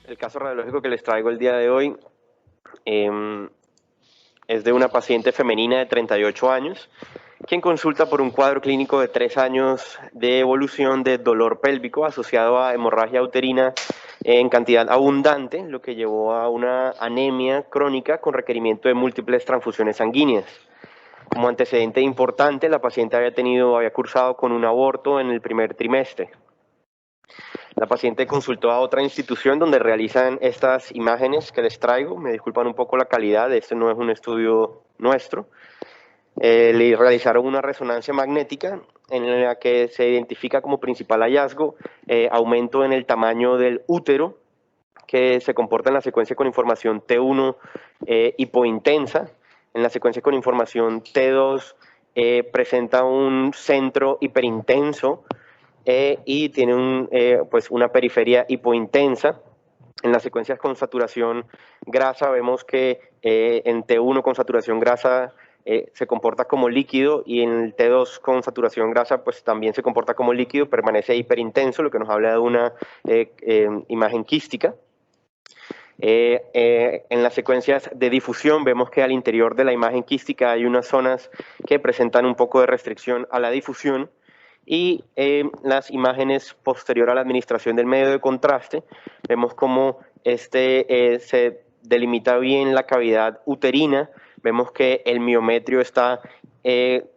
El caso radiológico que les traigo el día de hoy em, es de una paciente femenina de 38 años, quien consulta por un cuadro clínico de 3 años de evolución de dolor pélvico asociado a hemorragia uterina en cantidad abundante, lo que llevó a una anemia crónica con requerimiento de múltiples transfusiones sanguíneas. Como antecedente importante, la paciente había cursado con un aborto en el primer trimestre. La paciente consultó a otra institución donde realizan estas imágenes que les traigo. Me disculpan un poco la calidad, este no es un estudio nuestro. Le realizaron una resonancia magnética en la que se identifica como principal hallazgo aumento en el tamaño del útero, que se comporta en la secuencia con información T1 hipointensa. En la secuencia con información T2 presenta un centro hiperintenso y tiene pues una periferia hipointensa. En las secuencias con saturación grasa vemos que en T1 con saturación grasa se comporta como líquido, y en el T2 con saturación grasa pues también se comporta como líquido, permanece hiperintenso, lo que nos habla de una imagen quística. En las secuencias de difusión vemos que al interior de la imagen quística hay unas zonas que presentan un poco de restricción a la difusión, y las imágenes posterior a la administración del medio de contraste vemos cómo se delimita bien la cavidad uterina. Vemos que el miometrio está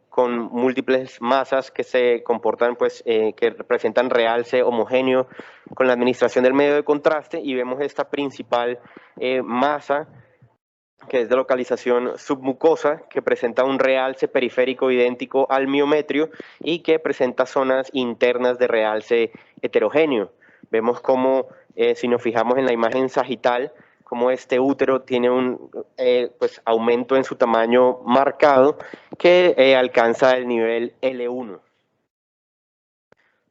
con múltiples masas que se comportan, pues, que representan realce homogéneo con la administración del medio de contraste, y vemos esta principal masa que es de localización submucosa, que presenta un realce periférico idéntico al miometrio y que presenta zonas internas de realce heterogéneo. Vemos cómo, si nos fijamos en la imagen sagital, como este útero tiene un pues, aumento en su tamaño marcado que alcanza el nivel L1.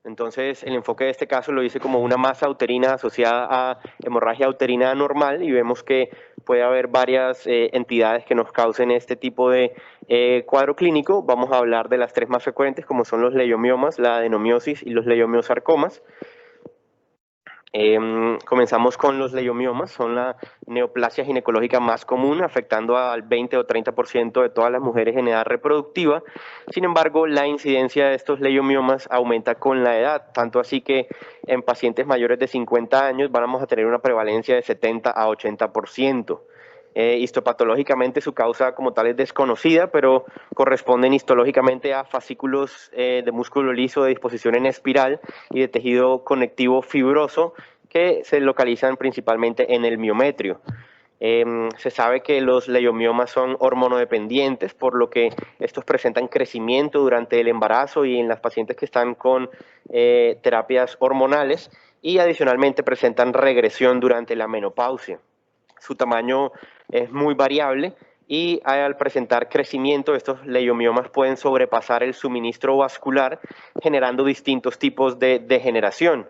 Entonces, el enfoque de este caso lo hice como una masa uterina asociada a hemorragia uterina anormal, y vemos que puede haber varias entidades que nos causen este tipo de cuadro clínico. Vamos a hablar de las tres más frecuentes, como son los leiomiomas, la adenomiosis y los leiomiosarcomas. Comenzamos con los leiomiomas. Son la neoplasia ginecológica más común, afectando al 20 o 30% de todas las mujeres en edad reproductiva. Sin embargo, la incidencia de estos leiomiomas aumenta con la edad, tanto así que en pacientes mayores de 50 años vamos a tener una prevalencia de 70 a 80%. Histopatológicamente su causa como tal es desconocida, pero corresponden histológicamente a fascículos de músculo liso de disposición en espiral y de tejido conectivo fibroso que se localizan principalmente en el miometrio. Se sabe que los leiomiomas son hormonodependientes, por lo que estos presentan crecimiento durante el embarazo y en las pacientes que están con terapias hormonales, y adicionalmente presentan regresión durante la menopausia. Su tamaño es muy variable, y al presentar crecimiento, estos leiomiomas pueden sobrepasar el suministro vascular, generando distintos tipos de degeneración,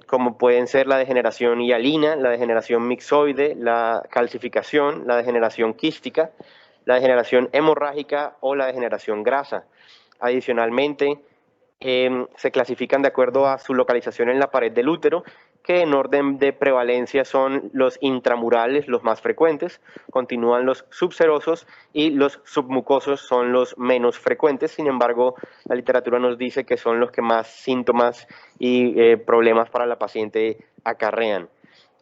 como pueden ser la degeneración hialina, la degeneración mixoide, la calcificación, la degeneración quística, la degeneración hemorrágica o la degeneración grasa. Adicionalmente, se clasifican de acuerdo a su localización en la pared del útero, que en orden de prevalencia son los intramurales los más frecuentes, continúan los subserosos y los submucosos son los menos frecuentes. Sin embargo, la literatura nos dice que son los que más síntomas y problemas para la paciente acarrean.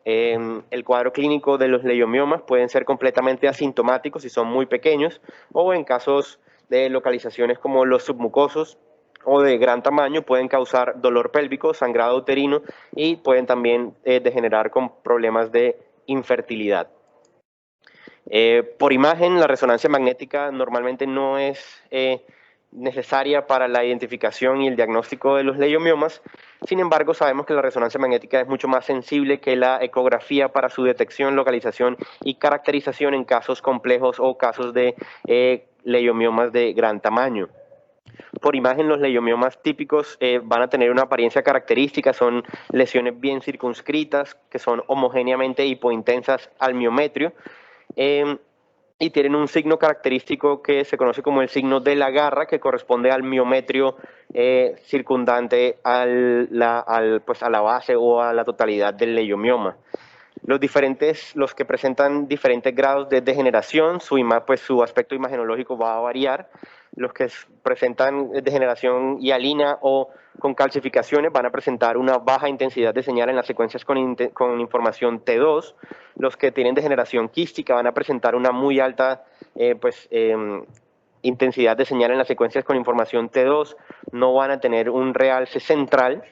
El cuadro clínico de los leiomiomas pueden ser completamente asintomáticos si son muy pequeños, o en casos de localizaciones como los submucosos o de gran tamaño pueden causar dolor pélvico, sangrado uterino, y pueden también degenerar con problemas de infertilidad. Por imagen, la resonancia magnética normalmente no es necesaria para la identificación y el diagnóstico de los leiomiomas. Sin embargo, sabemos que la resonancia magnética es mucho más sensible que la ecografía para su detección, localización y caracterización en casos complejos o casos de leiomiomas de gran tamaño. Por imagen, los leiomiomas típicos van a tener una apariencia característica, son lesiones bien circunscritas, que son homogéneamente hipointensas al miometrio. y tienen un signo característico que se conoce como el signo de la garra, que corresponde al miometrio circundante pues a la base o a la totalidad del leiomioma. Los que presentan diferentes grados de degeneración, pues su aspecto imagenológico va a variar. Los que presentan degeneración hialina o con calcificaciones van a presentar una baja intensidad de señal en las secuencias con información T2. Los que tienen degeneración quística van a presentar una muy alta intensidad de señal en las secuencias con información T2, no van a tener un realce central.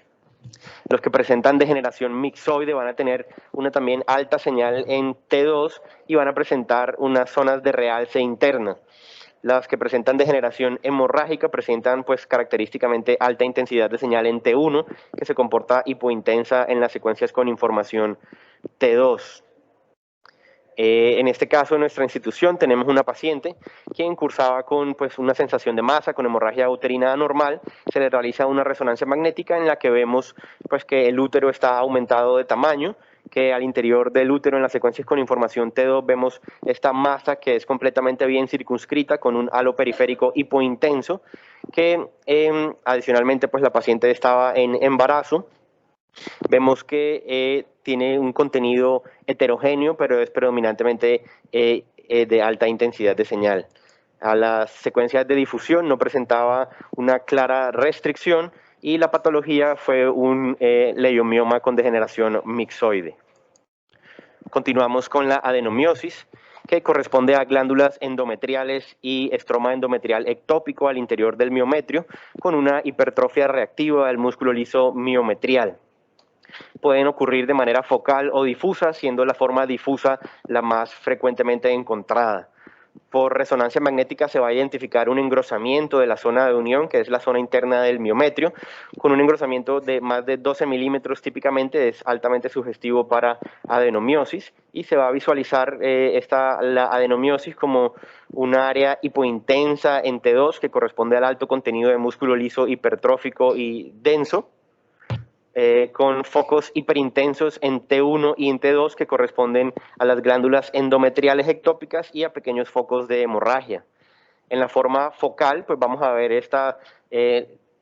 Los que presentan degeneración mixoide van a tener una también alta señal en T2 y van a presentar unas zonas de realce interna. Las que presentan degeneración hemorrágica presentan pues característicamente alta intensidad de señal en T1, que se comporta hipointensa en las secuencias con información T2. En este caso, en nuestra institución tenemos una paciente quien cursaba con pues, una sensación de masa, con hemorragia uterina anormal. Se le realiza una resonancia magnética en la que vemos pues, que el útero está aumentado de tamaño, que al interior del útero en las secuencias con información T2 vemos esta masa que es completamente bien circunscrita con un halo periférico hipointenso, que adicionalmente pues, la paciente estaba en embarazo. Vemos que tiene un contenido heterogéneo, pero es predominantemente de alta intensidad de señal. A las secuencias de difusión no presentaba una clara restricción y la patología fue un leiomioma con degeneración mixoide. Continuamos con la adenomiosis, que corresponde a glándulas endometriales y estroma endometrial ectópico al interior del miometrio, con una hipertrofia reactiva del músculo liso miometrial. Pueden ocurrir de manera focal o difusa, siendo la forma difusa la más frecuentemente encontrada. Por resonancia magnética se va a identificar un engrosamiento de la zona de unión, que es la zona interna del miometrio, con un engrosamiento de más de 12 milímetros típicamente, es altamente sugestivo para adenomiosis, y se va a visualizar la adenomiosis como un área hipointensa en T2 que corresponde al alto contenido de músculo liso hipertrófico y denso, con focos hiperintensos en T1 y en T2 que corresponden a las glándulas endometriales ectópicas y a pequeños focos de hemorragia. En la forma focal, pues vamos a ver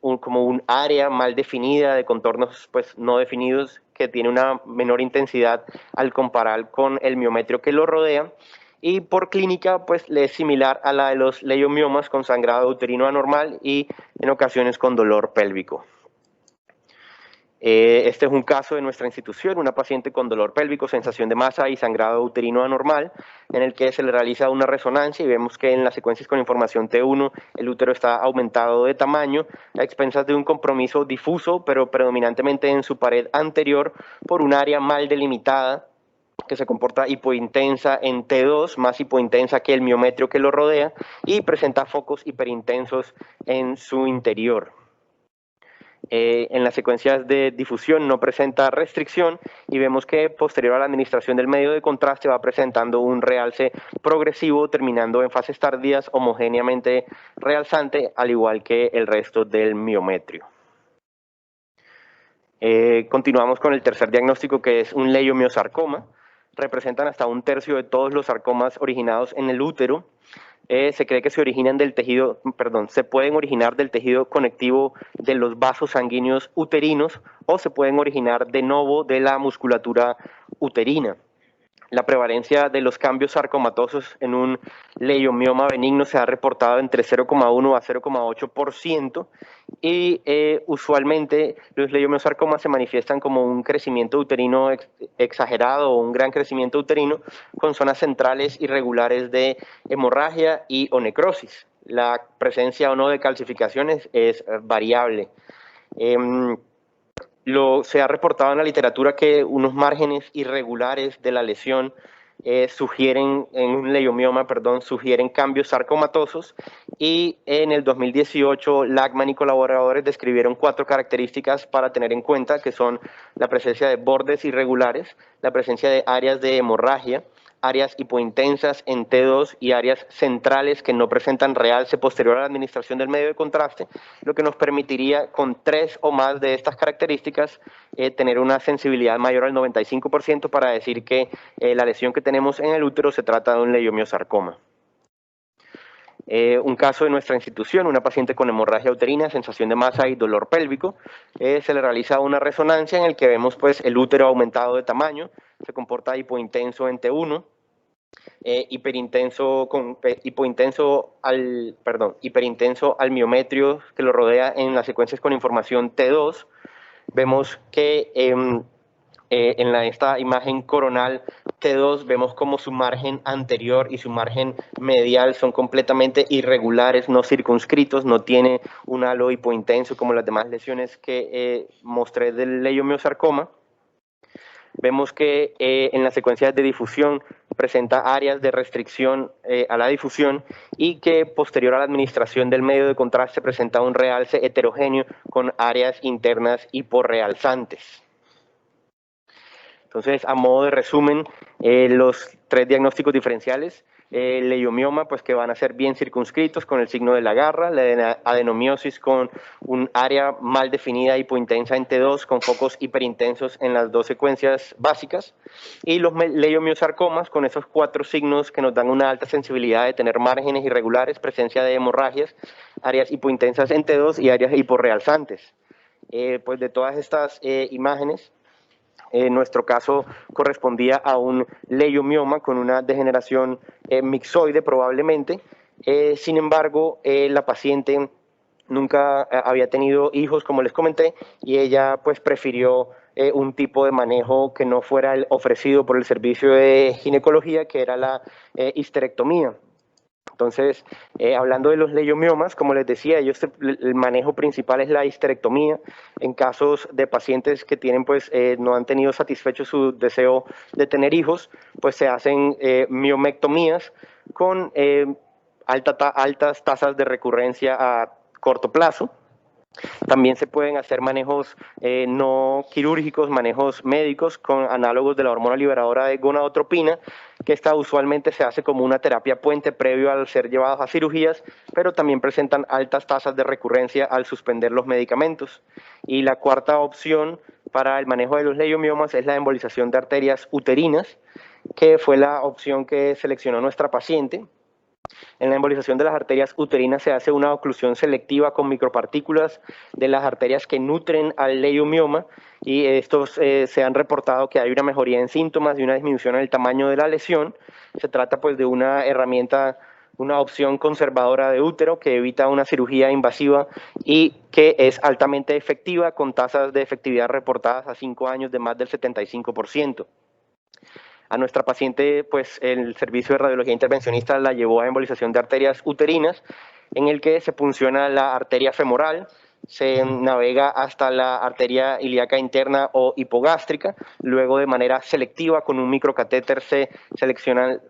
como un área mal definida de contornos pues, no definidos que tiene una menor intensidad al comparar con el miometrio que lo rodea. Y por clínica, pues le es similar a la de los leiomiomas con sangrado uterino anormal y en ocasiones con dolor pélvico. Este es un caso de nuestra institución, una paciente con dolor pélvico, sensación de masa y sangrado uterino anormal, en el que se le realiza una resonancia y vemos que en las secuencias con información T1 el útero está aumentado de tamaño a expensas de un compromiso difuso, pero predominantemente en su pared anterior por un área mal delimitada que se comporta hipointensa en T2, más hipointensa que el miometrio que lo rodea, y presenta focos hiperintensos en su interior. En las secuencias de difusión no presenta restricción y vemos que posterior a la administración del medio de contraste va presentando un realce progresivo terminando en fases tardías homogéneamente realzante al igual que el resto del miometrio. Continuamos con el tercer diagnóstico, que es un leiomiosarcoma. Representan hasta un tercio de todos los sarcomas originados en el útero. Se cree que se pueden originar del tejido conectivo de los vasos sanguíneos uterinos o se pueden originar de novo de la musculatura uterina. La prevalencia de los cambios sarcomatosos en un leiomioma benigno se ha reportado entre 0,1 a 0,8% y usualmente los leiomiosarcomas se manifiestan como un crecimiento uterino exagerado o un gran crecimiento uterino con zonas centrales irregulares de hemorragia y o necrosis. La presencia o no de calcificaciones es variable. Se ha reportado en la literatura que unos márgenes irregulares de la lesión en un leiomioma, sugieren cambios sarcomatosos, y en el 2018 Lachman y colaboradores describieron 4 características para tener en cuenta, que son la presencia de bordes irregulares, la presencia de áreas de hemorragia, áreas hipointensas en T2 y áreas centrales que no presentan realce posterior a la administración del medio de contraste, lo que nos permitiría con 3 o más de estas características tener una sensibilidad mayor al 95% para decir que la lesión que tenemos en el útero se trata de un leiomiosarcoma. Un caso de nuestra institución, una paciente con hemorragia uterina, sensación de masa y dolor pélvico, se le realiza una resonancia en el que vemos pues el útero aumentado de tamaño, se comporta hipointenso en T1, hiperintenso al miometrio que lo rodea en las secuencias con información T2. Vemos que esta imagen coronal T2 vemos como su margen anterior y su margen medial son completamente irregulares, no circunscritos, no tiene un halo hipointenso como las demás lesiones que mostré del leiomiosarcoma. Vemos que en las secuencias de difusión presenta áreas de restricción a la difusión y que posterior a la administración del medio de contraste presenta un realce heterogéneo con áreas internas hiporrealzantes. Entonces, a modo de resumen, los 3 diagnósticos diferenciales, leiomioma, pues que van a ser bien circunscritos con el signo de la garra, la adenomiosis con un área mal definida hipointensa en T2 con focos hiperintensos en las 2 secuencias básicas, y los leiomiosarcomas con esos 4 signos que nos dan una alta sensibilidad de tener márgenes irregulares, presencia de hemorragias, áreas hipointensas en T2 y áreas hiporrealzantes. Pues de todas estas imágenes, nuestro caso correspondía a un leiomioma con una degeneración mixoide probablemente. Sin embargo, la paciente nunca había tenido hijos, como les comenté, y ella pues prefirió un tipo de manejo que no fuera el ofrecido por el servicio de ginecología, que era la histerectomía. Entonces, hablando de los leiomiomas, como les decía, el manejo principal es la histerectomía. En casos de pacientes que tienen, pues, no han tenido satisfecho su deseo de tener hijos, pues se hacen miomectomías con altas tasas de recurrencia a corto plazo. También se pueden hacer manejos no quirúrgicos, manejos médicos con análogos de la hormona liberadora de gonadotropina, que esta usualmente se hace como una terapia puente previo al ser llevados a cirugías, pero también presentan altas tasas de recurrencia al suspender los medicamentos. Y la cuarta opción para el manejo de los leiomiomas es la embolización de arterias uterinas, que fue la opción que seleccionó nuestra paciente. En la embolización de las arterias uterinas se hace una oclusión selectiva con micropartículas de las arterias que nutren al leiomioma, y estos se han reportado que hay una mejoría en síntomas y una disminución en el tamaño de la lesión. Se trata pues de una herramienta, una opción conservadora de útero que evita una cirugía invasiva y que es altamente efectiva, con tasas de efectividad reportadas a 5 años de más del 75%. A nuestra paciente, pues el servicio de radiología intervencionista la llevó a embolización de arterias uterinas, en el que se punciona la arteria femoral, se navega hasta la arteria ilíaca interna o hipogástrica, luego de manera selectiva con un microcatéter se seleccionan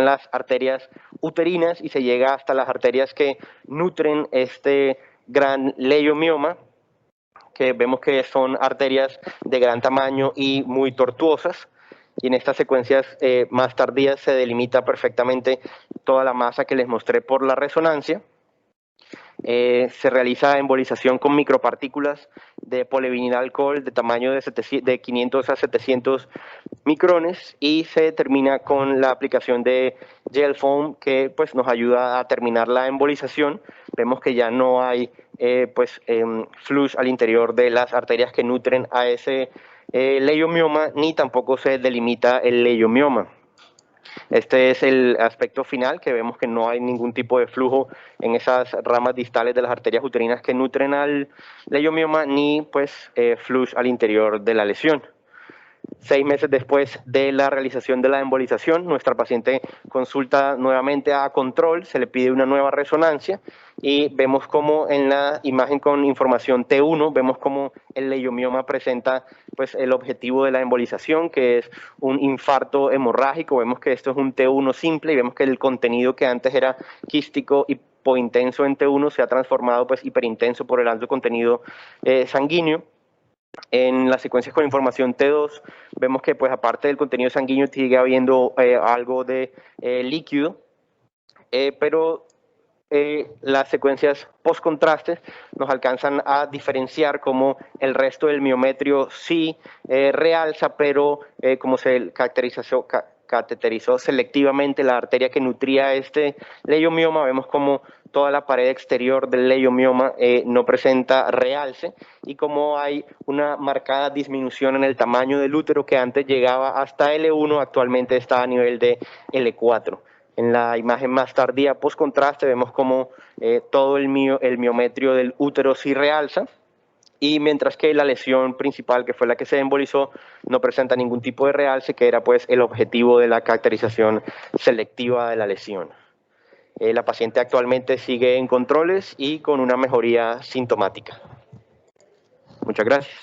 las arterias uterinas y se llega hasta las arterias que nutren este gran leiomioma, que vemos que son arterias de gran tamaño y muy tortuosas, y en estas secuencias más tardías se delimita perfectamente toda la masa que les mostré por la resonancia. Se realiza embolización con micropartículas de polivinil-alcohol de tamaño de 500 a 700 micrones, y se termina con la aplicación de gel foam, que pues nos ayuda a terminar la embolización. Vemos que ya no hay flush al interior de las arterias que nutren a ese leiomioma, ni tampoco se delimita el leiomioma. Este es el aspecto final, que vemos que no hay ningún tipo de flujo en esas ramas distales de las arterias uterinas que nutren al leiomioma, ni pues flush al interior de la lesión. 6 meses después de la realización de la embolización, nuestra paciente consulta nuevamente a control, se le pide una nueva resonancia y vemos como en la imagen con información T1, vemos como el leiomioma presenta pues el objetivo de la embolización, que es un infarto hemorrágico. Vemos que esto es un T1 simple y vemos que el contenido que antes era quístico y hipointenso en T1 se ha transformado pues hiperintenso por el alto contenido sanguíneo. En las secuencias con información T2 vemos que pues aparte del contenido sanguíneo sigue habiendo algo de líquido, pero las secuencias post-contrastes nos alcanzan a diferenciar cómo el resto del miometrio sí realza, pero como se cateterizó selectivamente la arteria que nutría este leiomioma, vemos como toda la pared exterior del leiomioma no presenta realce y como hay una marcada disminución en el tamaño del útero que antes llegaba hasta L1, actualmente está a nivel de L4. En la imagen más tardía, post contraste, vemos como todo el miometrio del útero sí realza, y mientras que la lesión principal, que fue la que se embolizó, no presenta ningún tipo de realce, que era pues el objetivo de la caracterización selectiva de la lesión. La paciente actualmente sigue en controles y con una mejoría sintomática. Muchas gracias.